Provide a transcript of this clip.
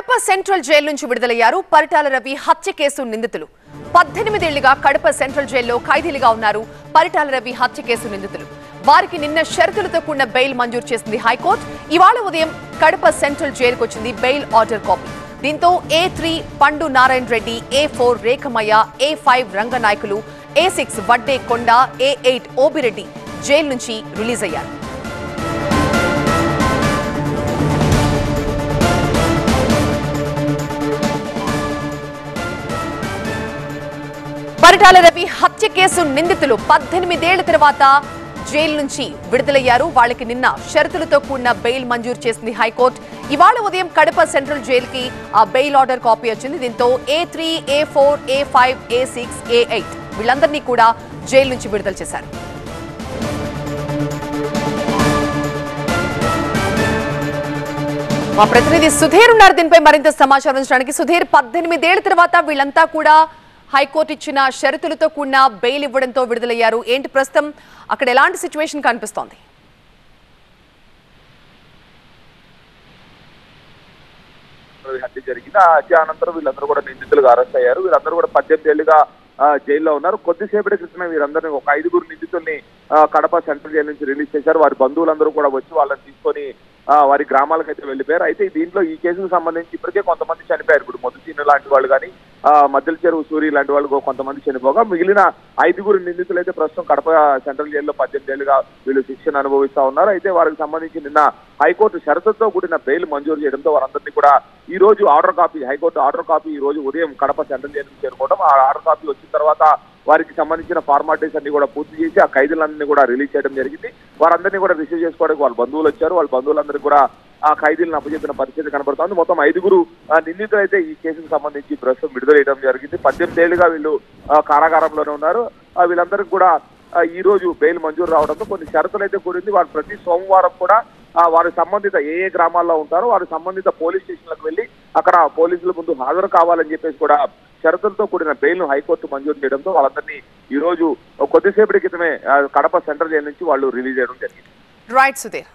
Kadapa central jail నుంచి విడుదలయ్యారు పరిటాల రవి హత్య case నిందితులు. 18 ఏళ్లుగా కడప సెంట్రల్ జైల్లో ఖైదీలుగా ఉన్నారు పరిటాల రవి హత్య కేసు నిందితులు. వారికి నిన్న షరతులతో కూడిన బెయిల్ మంజూరు చేసింది హైకోర్టు. ఇవాళ ఉదయం కడప సెంట్రల్ జైలుకు వచ్చింది బెయిల్ ఆర్డర్ కాపీ. దీంతో A3 పండు Narayana Reddy, A4 Rekhamayya, A5 Ranganayakulu, A6 Vadde కొండ, A8 ఓబిరెడ్డి జైలు నుంచి రిలీజ్ అయ్యారు. పరిటాల రవి హత్య కేసు నిందితులు 18 ఏళ్ల తర్వాత జైలు నుంచి విడుదలయ్యారు. వాళ్ళకి నిన్న షరతులతో కూడిన బెయిల్ మంజూరు చేసింది హైకోర్టు. ఇవాళ ఉదయం కడప సెంట్రల్ జైలుకి ఆ బెయిల్ ఆర్డర్ కాపీ వచ్చింది. దీంతో A3, A4, A5, A6, A8 వీళ్ళందరినీ కూడా జైలు నుంచి విడుదల చేశారు. మా ప్రతినిధి సుధీర్ ఉన్నారు దీనిపై మరింత సమాచారం ఇచ్చడానికి. సుధీర్, 18 ఏళ్ల తర్వాత వీళ్ళంతా కూడా హైకోర్టు ఇచ్చిన షరతులతో కూడిన బెయిల్ ఇవ్వడంతో విడుదలయ్యారు. ఏంటి ప్రస్తుతం అక్కడ ఎలాంటి సిచ్యువేషన్ కనిపిస్తోంది? హత్య జరిగింది. ఆ హత్య అనంతరం వీళ్ళందరూ కూడా నిందితులుగా అరెస్ట్ అయ్యారు. వీళ్ళందరూ కూడా 18 ఏళ్లుగా జైల్లో ఉన్నారు. కొద్దిసేపటి క్రితమే వీరందరినీ ఒక 5 నిందితుల్ని కడప సెంట్రల్ జైలు నుంచి రిలీజ్ చేశారు. వారి బంధువులందరూ కూడా వచ్చి వాళ్ళని తీసుకొని వారి గ్రామాలకైతే వెళ్లిపోయారు. అయితే దీంట్లో ఈ కేసుకు సంబంధించి ఇప్పటికే కొంతమంది చనిపోయారు. ఇప్పుడు మొదటి లాంటి వాళ్ళు కానీ మద్దెల చెరువు సూరి లాంటి వాళ్ళు కొంతమంది చనిపోగా మిగిలిన 5 నిందితులు అయితే ప్రస్తుతం కడప సెంట్రల్ జైల్లో 18 ఏళ్లుగా వీళ్ళు శిక్షణ అనుభవిస్తా ఉన్నారు. అయితే వారికి సంబంధించి నిన్న హైకోర్టు షరతులతో కూడిన బెయిల్ మంజూరు చేయడంతో వారందరినీ కూడా ఈ రోజు order copy, high court order copy ఈ రోజు ఉదయం కడప సెంట్రల్ జైలుకి చేరుకోవడం. ఆ ఆర్డర్ కాపీ వచ్చిన తర్వాత వారికి సంబంధించిన ఫార్మాలిటీస్ అన్ని కూడా పూర్తి చేసి ఆ ఖైదీలందరినీ కూడా రిలీజ్ చేయడం జరిగింది. వారందరినీ కూడా రిసీవ్ చేసుకోవడానికి వాళ్ళ బంధువులు వచ్చారు. వాళ్ళ బంధువులందరికీ కూడా ఆ ఖైదీలను అప్పచెప్పిన పరిస్థితి కనబడుతోంది. మొత్తం 5 నిందితులు అయితే ఈ కేసుకు సంబంధించి ప్రస్తుతం విడుదల చేయడం జరిగింది. 18 ఏళ్లుగా వీళ్ళు కారాగారంలోనే ఉన్నారు. వీళ్ళందరికీ కూడా ఈ రోజు బెయిల్ మంజూరు రావడంతో కొన్ని షరతులు అయితే కూడింది. వారు ప్రతి సోమవారం కూడా వారి సంబంధిత ఏ గ్రామాల్లో ఉంటారో వారి సంబంధిత పోలీస్ స్టేషన్లకు వెళ్లి అక్కడ పోలీసుల ముందు హాజరు కావాలని చెప్పేసి కూడా షరతులతో కూడిన బెయిల్ ను హైకోర్టు మంజూరు చేయడంతో వాళ్ళందరినీ ఈ రోజు కొద్దిసేపటి క్రితమే కడప సెంట్రల్ జైలు నుంచి వాళ్ళు రిలీజ్ చేయడం జరిగింది. రైట్ సుధీర్.